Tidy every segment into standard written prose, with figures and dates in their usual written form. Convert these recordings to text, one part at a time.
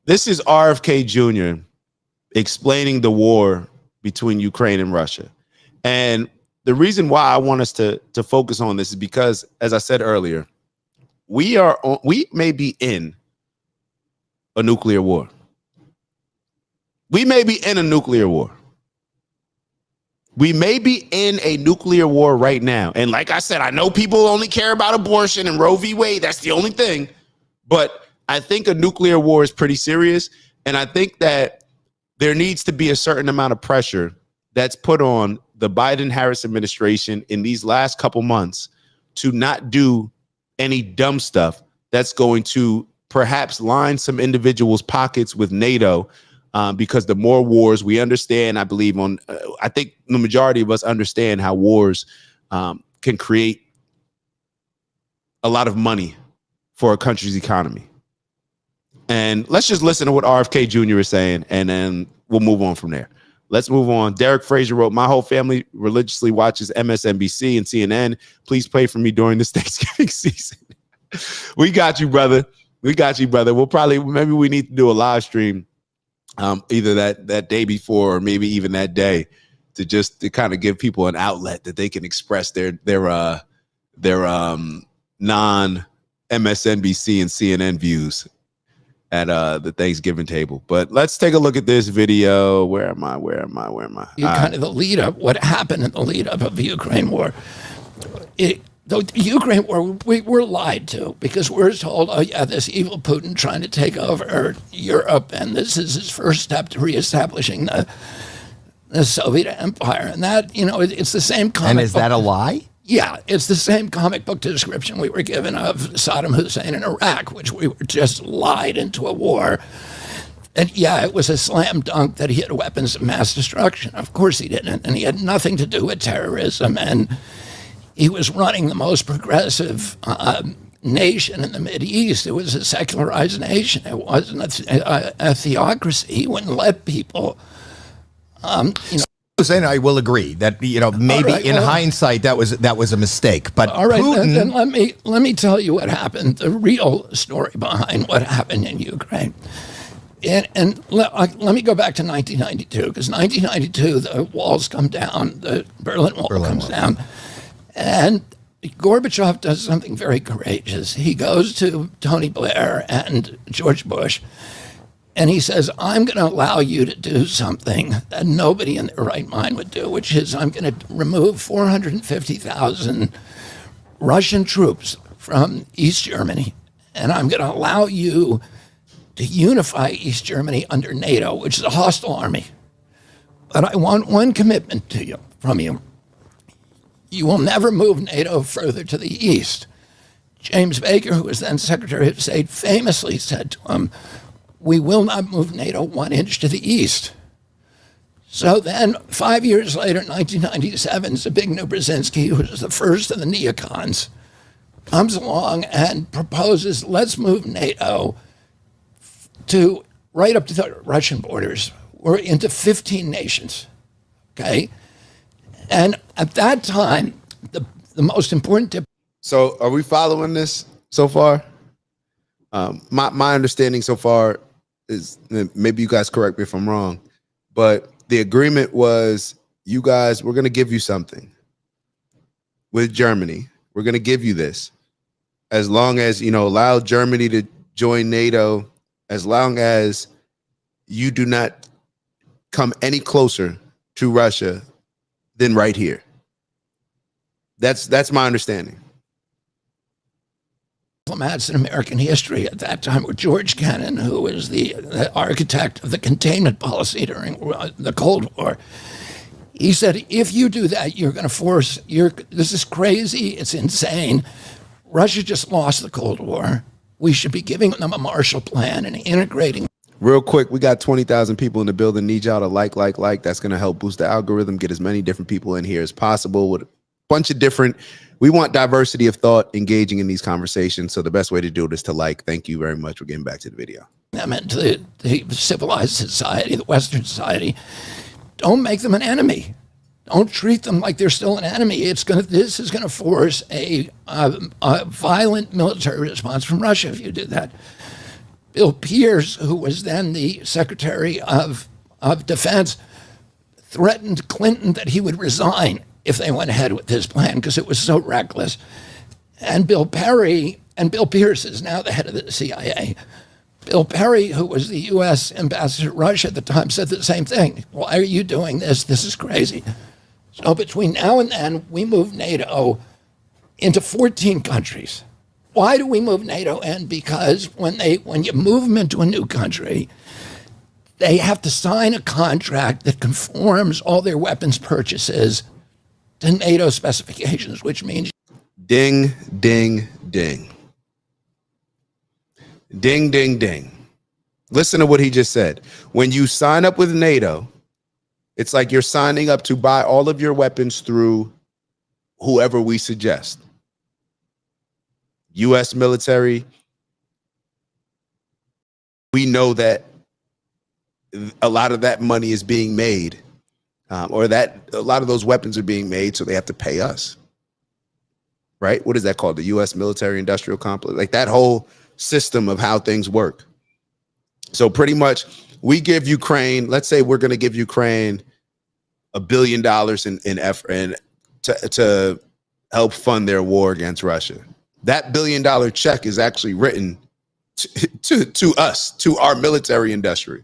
This is RFK Jr. explaining the war between Ukraine and Russia. And the reason why I want us to focus on this is because, as I said earlier, we may be in a nuclear war. We may be in a nuclear war. We may be in a nuclear war right now. And like I said, I know people only care about abortion and Roe v. Wade. That's the only thing. But I think a nuclear war is pretty serious. And I think that there needs to be a certain amount of pressure that's put on the Biden-Harris administration in these last couple months to not do any dumb stuff that's going to perhaps line some individuals' pockets with NATO. Because the more wars we understand, I believe I think the majority of us understand how wars can create a lot of money for a country's economy. And let's just listen to what RFK Jr. is saying, and then we'll move on from there. Let's move on. Derek Frazier wrote, "My whole family religiously watches MSNBC and CNN. Please pray for me during this Thanksgiving season." We got you, brother. We got you, brother. Maybe we need to do a live stream either that day before or maybe even that day to kind of give people an outlet that they can express their non MSNBC and CNN views at the Thanksgiving table. But let's take a look at this video. Where am I? Kind of the lead up, what happened in the lead up of the Ukraine war. The Ukraine war, we were lied to because we're told, oh yeah, this evil Putin trying to take over Europe, and this is his first step to reestablishing the Soviet Empire. And that, it's the same comic And is that a lie? Yeah, it's the same comic book description we were given of Saddam Hussein in Iraq, which we were just lied into a war. And yeah, it was a slam dunk that he had weapons of mass destruction. Of course he didn't, and he had nothing to do with terrorism, and he was running the most progressive nation in the Mideast. It was a secularized nation. It wasn't a theocracy. He wouldn't let people, And I will agree that maybe in hindsight that was a mistake. But all right, Putin, then let me tell you what happened. The real story behind what happened in Ukraine. And let me go back to 1992, because 1992 the walls come down, the Berlin Wall comes down. And Gorbachev does something very courageous. He goes to Tony Blair and George Bush, and he says, I'm going to allow you to do something that nobody in their right mind would do, which is I'm going to remove 450,000 Russian troops from East Germany, and I'm going to allow you to unify East Germany under NATO, which is a hostile army. But I want one commitment from you. You will never move NATO further to the east. James Baker, who was then Secretary of State, famously said to him, we will not move NATO 1 inch to the east. So then 5 years later, 1997, Zbigniew Brzezinski, who was the first of the neocons, comes along and proposes, let's move NATO to right up to the Russian borders. We're into 15 nations, okay? And at that time, the most important tip. So are we following this so far? My understanding so far is, maybe you guys correct me if I'm wrong, but the agreement was, you guys, we're going to give you something with Germany. We're going to give you this as long as, allow Germany to join NATO, as long as you do not come any closer to Russia than right here. That's my understanding. Diplomats in American history at that time were George Kennan, who was the architect of the containment policy during the Cold War. He said, if you do that, you're going to force, this is crazy, it's insane. Russia just lost the Cold War. We should be giving them a Marshall Plan and integrating. Real quick, we got 20,000 people in the building. Need y'all to like. That's going to help boost the algorithm, get as many different people in here as possible with a bunch of different. We want diversity of thought engaging in these conversations. So the best way to do it is to like. Thank you very much. We're getting back to the video. Them into the civilized society, the Western society. Don't make them an enemy. Don't treat them like they're still an enemy. This is going to force a violent military response from Russia if you do that. Bill Pierce, who was then the Secretary of Defense, threatened Clinton that he would resign if they went ahead with this plan because it was so reckless. And Bill Pierce is now the head of the CIA. Bill Perry, who was the U.S. ambassador to Russia at the time, said the same thing. Why are you doing this? This is crazy. So between now and then, we moved NATO into 14 countries. Why do we move NATO in? Because when you move them into a new country, they have to sign a contract that conforms all their weapons purchases to NATO specifications, which means Ding, ding, ding. Ding, ding, ding. Listen to what he just said. When you sign up with NATO, it's like you're signing up to buy all of your weapons through whoever we suggest. U.S. military. We know that a lot of that money is being made, or that a lot of those weapons are being made, so they have to pay us. Right? What is that called? The U.S. military industrial complex, like that whole system of how things work. So pretty much we give Ukraine, let's say we're going to give Ukraine $1 billion in effort and to help fund their war against Russia. That $1 billion check is actually written to us, to our military industry,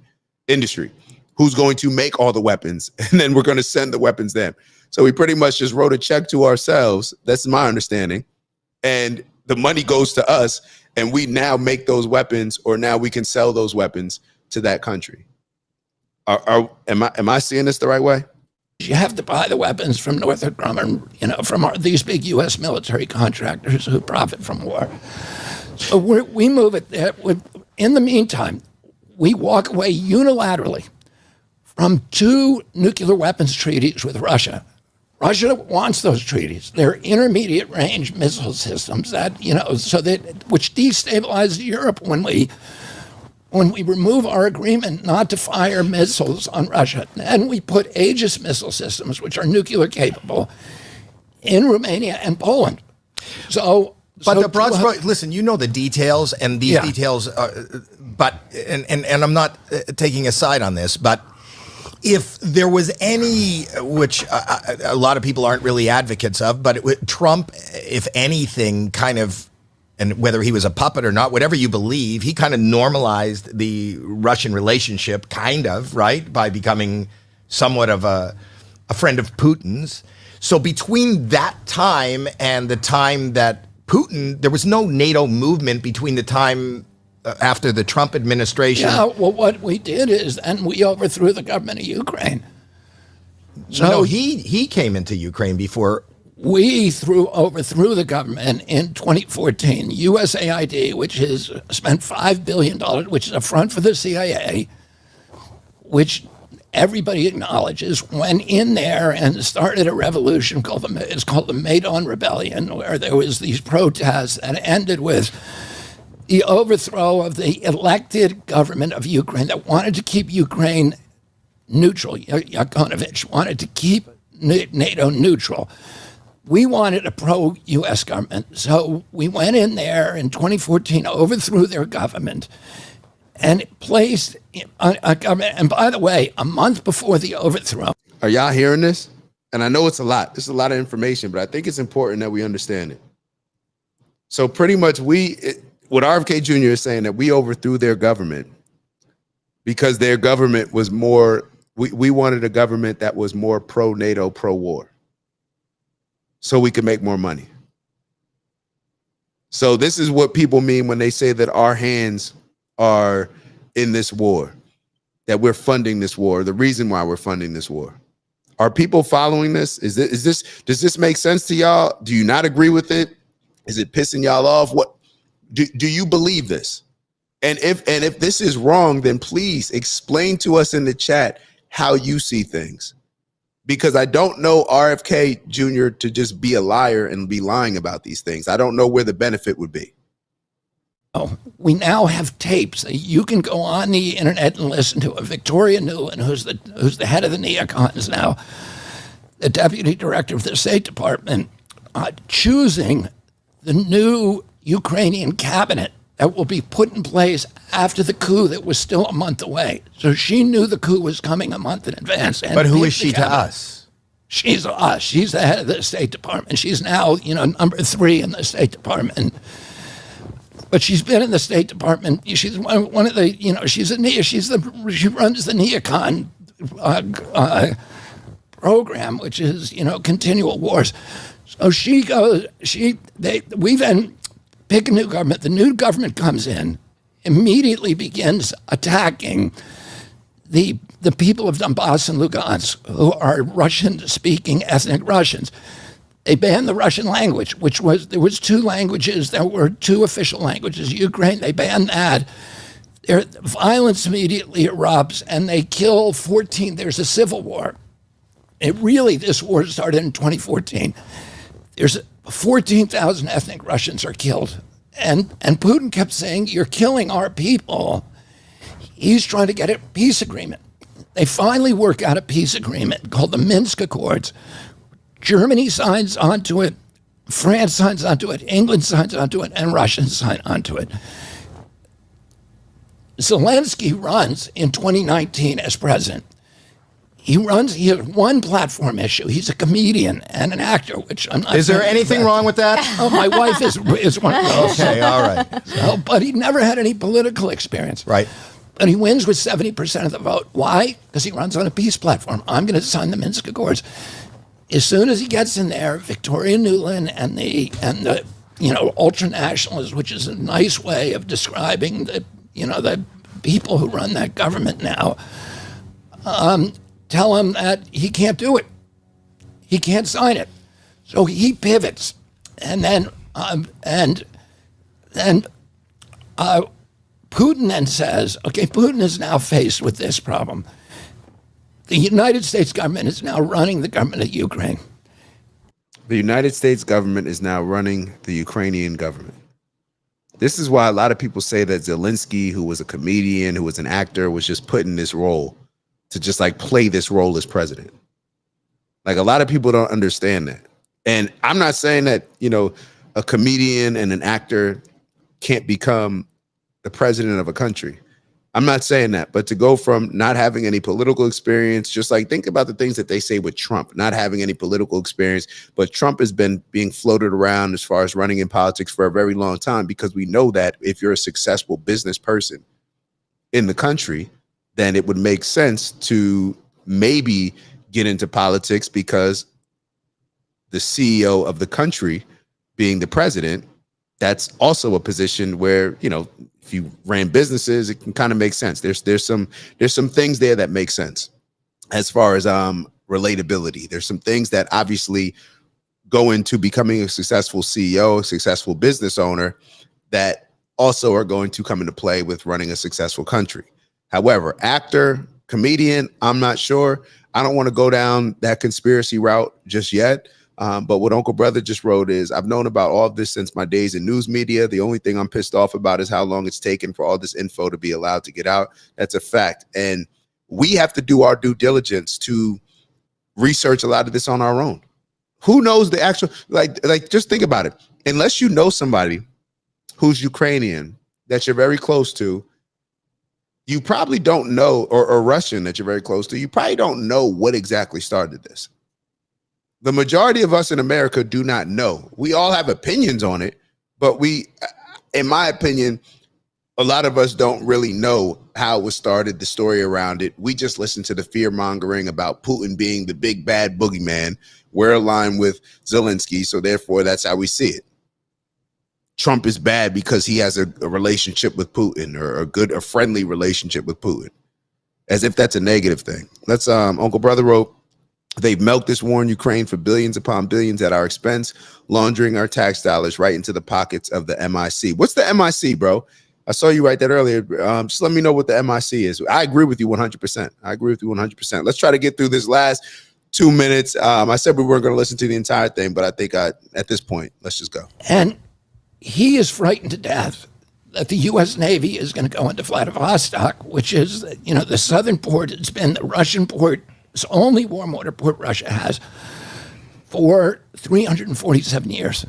who's going to make all the weapons, and then we're going to send the weapons there. So we pretty much just wrote a check to ourselves. That's my understanding. And the money goes to us, and we now make those weapons, or now we can sell those weapons to that country. Am I seeing this the right way? you have to buy the weapons from Northrop Grumman, from these big U.S. military contractors who profit from war. So we move it there. In the meantime, we walk away unilaterally from 2 nuclear weapons treaties with Russia. Russia wants those treaties. They're intermediate range missile systems that, which destabilizes Europe when we remove our agreement not to fire missiles on Russia. And we put Aegis missile systems, which are nuclear capable, in Romania and Poland. But the broad stroke, listen, you know the details, and these details are, and I'm not taking a side on this, but if there was any, which a lot of people aren't really advocates of, but Trump, if anything, kind of, and whether he was a puppet or not, whatever you believe, he kind of normalized the Russian relationship, kind of, right, by becoming somewhat of a friend of Putin's. So between that time and the time that Putin, there was no NATO movement between the time after the Trump administration. Yeah, well, what we did is, and we overthrew the government of Ukraine. So no, he came into Ukraine before. We overthrew the government in 2014. USAID, which has spent $5 billion, which is a front for the CIA, which everybody acknowledges, went in there and started a revolution called the Maidan Rebellion, where there was these protests that ended with the overthrow of the elected government of Ukraine that wanted to keep Ukraine neutral. Yanukovych wanted to keep NATO neutral. We wanted a pro-U.S. government. So we went in there in 2014, overthrew their government, and placed a government. And by the way, a month before the overthrow. Are y'all hearing this? And I know it's a lot. This is a lot of information, but I think it's important that we understand it. So pretty much what RFK Jr. is saying, that we overthrew their government because their government was more, we wanted a government that was more pro-NATO, pro-war, so we could make more money. So this is what people mean when they say that our hands are in this war, that we're funding this war, the reason why we're funding this war. Are people following this? Does this make sense to y'all? Do you not agree with it? Is it pissing y'all off? What do you believe this? And if this is wrong, then please explain to us in the chat how you see things. Because I don't know RFK Jr. to just be a liar and be lying about these things. I don't know where the benefit would be. Oh, we now have tapes. You can go on the internet and listen to Victoria Nuland, who's the head of the neocons now, the deputy director of the State Department, choosing the new Ukrainian cabinet that will be put in place after the coup that was still a month away. So she knew the coup was coming a month in advance. But who is she to us? She's us. She's the head of the State Department. She's now, number 3 in the State Department. But she's been in the State Department. She's one of the, she runs the neocon program, which is, continual wars. So we then pick a new government. The new government comes in, immediately begins attacking the people of Donbass and Lugansk, who are Russian-speaking ethnic Russians. They banned the Russian language, there was 2 languages that were 2 official languages. Ukraine, they banned that. Violence immediately erupts, and they kill 14. There's a civil war. This war started in 2014. There's 14,000 ethnic Russians are killed. And Putin kept saying, you're killing our people. He's trying to get a peace agreement. They finally work out a peace agreement called the Minsk Accords. Germany signs onto it, France signs onto it, England signs onto it, and Russia sign onto it. Zelensky runs in 2019 as president. He has one platform issue. He's a comedian and an actor, which I'm not. Is there anything wrong with that? Oh, my wife is one of those. Okay, all right. So, but he never had any political experience. Right. But he wins with 70% of the vote. Why? Because he runs on a peace platform. I'm going to sign the Minsk Accords. As soon as he gets in there, Victoria Nuland and the ultra-nationalists, which is a nice way of describing the people who run that government now, tell him that he can't do it. He can't sign it. So he pivots. And then Putin then says, okay, Putin is now faced with this problem. The United States government is now running the government of Ukraine. The United States government is now running the Ukrainian government. This is why a lot of people say that Zelensky, who was a comedian, who was an actor, was just put in this role to just like play this role as president. Like a lot of people don't understand that. And I'm not saying that, a comedian and an actor can't become the president of a country. I'm not saying that, but to go from not having any political experience, just like think about the things that they say with Trump, not having any political experience, but Trump has been being floated around as far as running in politics for a very long time, because we know that if you're a successful business person in the country, then it would make sense to maybe get into politics, because the CEO of the country being the president, that's also a position where, if you ran businesses, it can kind of make sense. There's some things there that make sense as far as relatability. There's some things that obviously go into becoming a successful CEO, a successful business owner, that also are going to come into play with running a successful country. However, actor, comedian, I'm not sure. I don't want to go down that conspiracy route just yet. But what Uncle Brother just wrote is, I've known about all of this since my days in news media. The only thing I'm pissed off about is how long it's taken for all this info to be allowed to get out. That's a fact. And we have to do our due diligence to research a lot of this on our own. Who knows the actual, like just think about it. Unless you know somebody who's Ukrainian that you're very close to, you probably don't know, or Russian that you're very close to, you probably don't know what exactly started this. The majority of us in America do not know. We all have opinions on it, but in my opinion, a lot of us don't really know how it was started, the story around it. We just listen to the fear mongering about Putin being the big bad boogeyman. We're aligned with Zelensky, so therefore that's how we see it. Trump is bad because he has a relationship with Putin, or a friendly relationship with Putin, as if that's a negative thing. Let's Uncle Brother wrote, they've milked this war in Ukraine for billions upon billions at our expense, laundering our tax dollars right into the pockets of the MIC. What's the MIC, bro? I saw you write that earlier. Just let me know what the MIC is. I agree with you 100%. I agree with you 100%. Let's try to get through this last 2 minutes. I said we weren't going to listen to the entire thing, but I think at this point, let's just go. And he is frightened to death that the U.S. Navy is going to go into Vladivostok, which is, the southern port. It's been the Russian port. It's the only warm water port Russia has for 347 years.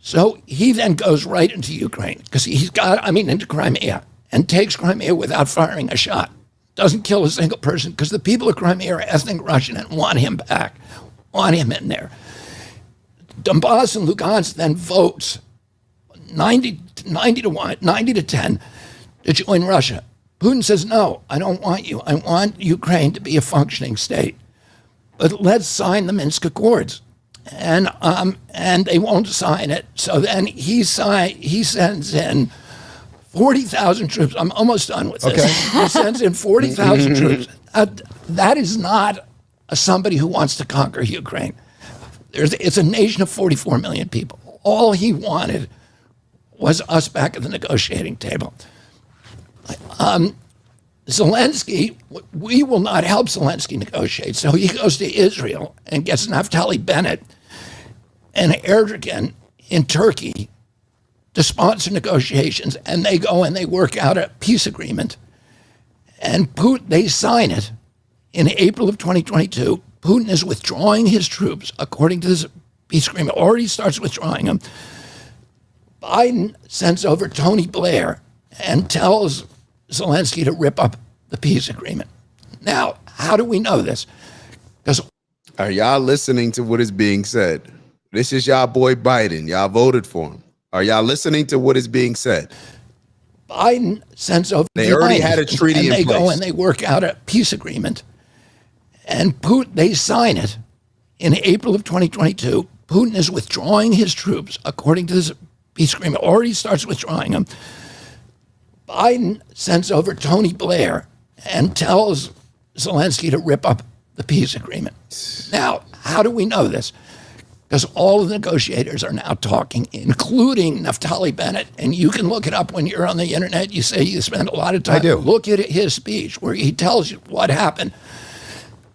So he then goes right into Ukraine because into Crimea, and takes Crimea without firing a shot. Doesn't kill a single person because the people of Crimea are ethnic Russian and want him back, want him in there. Donbass and Lugansk then votes 90 to 10 to join Russia. Putin says, no, I don't want you. I want Ukraine to be a functioning state. But let's sign the Minsk Accords. And they won't sign it. So then he sends in 40,000 troops. I'm almost done with this. Okay. He sends in 40,000 troops. That is not somebody who wants to conquer Ukraine. It's a nation of 44 million people. All he wanted was us back at the negotiating table. Zelensky, we will not help Zelensky negotiate. So he goes to Israel and gets Naftali Bennett and Erdogan in Turkey to sponsor negotiations. And they go and they work out a peace agreement. And they sign it in April of 2022. Putin is withdrawing his troops according to this peace agreement, already starts withdrawing them. Biden sends over Tony Blair and tells Zelensky to rip up the peace agreement. Now, how do we know this? Because are y'all listening to what is being said? This is y'all boy Biden. Y'all voted for him. Are y'all listening to what is being said? Biden sends over. They already had a treaty in place. They go and they work out a peace agreement, and they sign it in April of 2022. Putin is withdrawing his troops according to this peace agreement. Already starts withdrawing them. Biden sends over Tony Blair and tells Zelensky to rip up the peace agreement. Now, how do we know this? Because all of the negotiators are now talking, including Naftali Bennett. And you can look it up when you're on the internet. You say you spend a lot of time. I do. Look at his speech where he tells you what happened.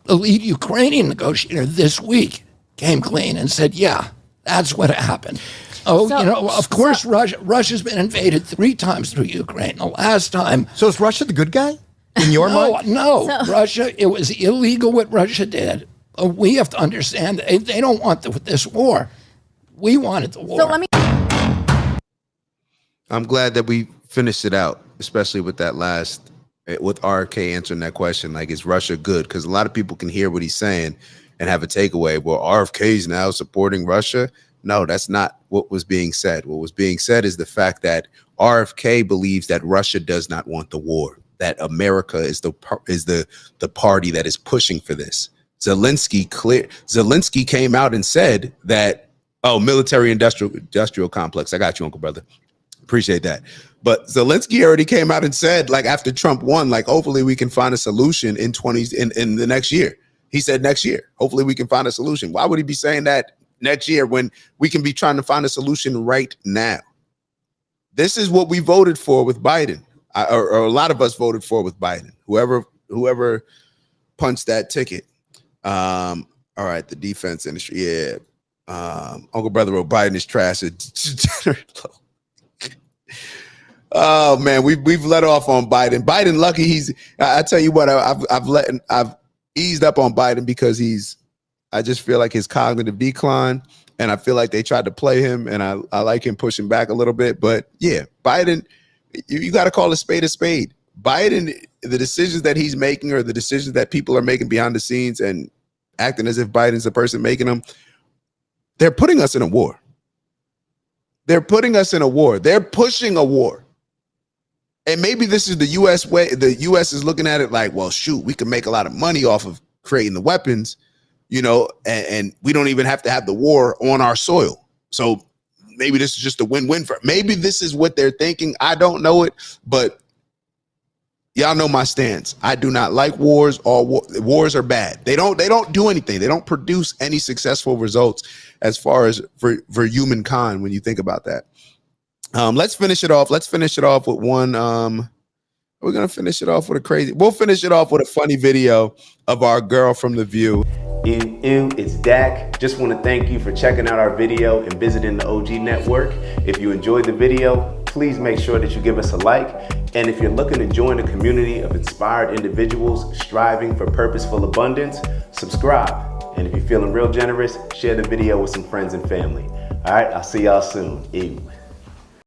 The lead Ukrainian negotiator this week came clean and said, yeah, that's what happened. Of course, Russia's been invaded 3 times through Ukraine. The last time. So is Russia the good guy in your mind? No, Russia, it was illegal what Russia did. We have to understand that they don't want this war. We wanted the war. So I'm glad that we finished it out, especially with that last, with RFK answering that question, like, is Russia good? Because a lot of people can hear what he's saying and have a takeaway. Well, RFK's now supporting Russia. No, that's not what was being said. What was being said is the fact that RFK believes that Russia does not want the war, that America is the party that is pushing for this. Zelensky came out and said that, military industrial complex. I got you, Uncle Brother. Appreciate that. But Zelensky already came out and said, like, after Trump won, like, hopefully we can find a solution in the next year. He said next year, hopefully we can find a solution. Why would he be saying that next year when we can be trying to find a solution right now? This is what we voted for with Biden, or a lot of us voted for with Biden. Whoever punched that ticket. All right, the defense industry. Yeah. Uncle Brother wrote Biden is trash. Oh man, we've let off on Biden. Biden, lucky I tell you what, I've eased up on Biden because I just feel like his cognitive decline, and I feel like they tried to play him, and I like him pushing back a little bit. But yeah, Biden, you got to call a spade a spade. Biden, the decisions that he's making or the decisions that people are making behind the scenes and acting as if Biden's the person making them, they're putting us in a war. They're putting us in a war. They're pushing a war. And maybe this is the U.S. way. The U.S. is looking at it like, well, shoot, we can make a lot of money off of creating the weapons, and we don't even have to have the war on our soil. So maybe this is just a win-win maybe this is what they're thinking. I don't know it, but y'all know my stance. I do not like wars. Wars are bad. They don't do anything. They don't produce any successful results as far as for humankind when you think about that. Let's finish it off. Let's finish it off with one. We're gonna finish it off with we'll finish it off with a funny video of our girl from The View. It's Dak. Just want to thank you for checking out our video and visiting the OG Network. If you enjoyed the video, please make sure that you give us a like. And if you're looking to join a community of inspired individuals striving for purposeful abundance, subscribe. And if you're feeling real generous, share the video with some friends and family. All right, I'll see y'all soon. Ew.